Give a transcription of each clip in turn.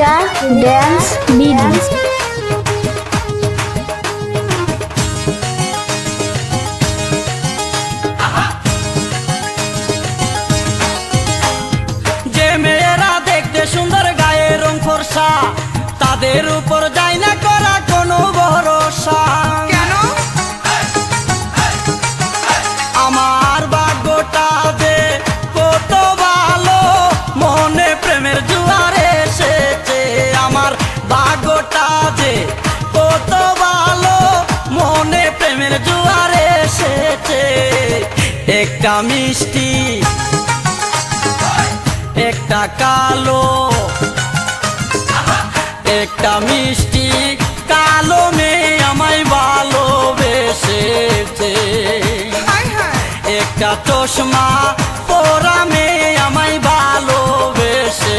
রিকা dance BD. যে মেয়েরা দেখতে সুন্দর, গায়ে রং ফর্সা, তাদের উপর যায় না করা কোনো ভরসা। কেন? আমার ভাগ্যটা যে কত ভালো, মনে প্রেমের জোয়ার এসেছে। আমার ভাগ্যটা যে কত ভালো, মনে প্রেমের জোয়ার এসেছে। একটা মিষ্টি, একটা কালো, একটা মিষ্টি কালো মেয়ে আমায় ভালোবেসেছে। হায় হায়, একটা চশমা পরা মেয়ে আমায় ভালোবেসেছে।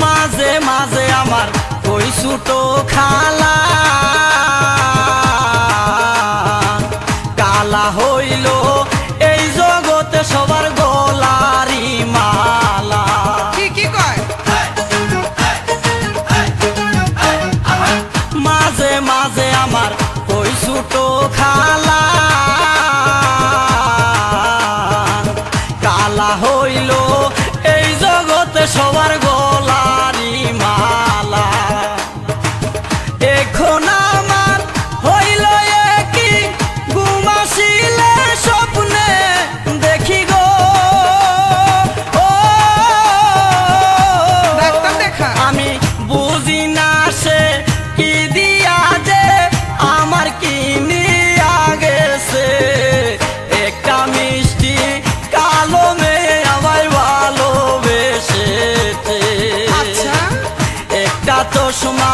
মাঝে মাঝে আমার ওই ছোটো খালা কালা হইল এই জগতে সবার গলারি মালা। ঠিকই কয়। মাঝে মাঝে আমার ওই ছোটো খালা কালা হইল এই জগতে সবার গলারি মালা। এখন আমার হইল কি ঘুমাসিলে স্বপ্নে দেখি গো, ও ডাক্তার দেখা। আমি বুঝি না সে কি দিয়া যে আমার কি নিয়া গেছে। একটা মিষ্টি কালো মেয়ে আমায় ভালোবেসেছে। আচ্ছা, একটা চশমা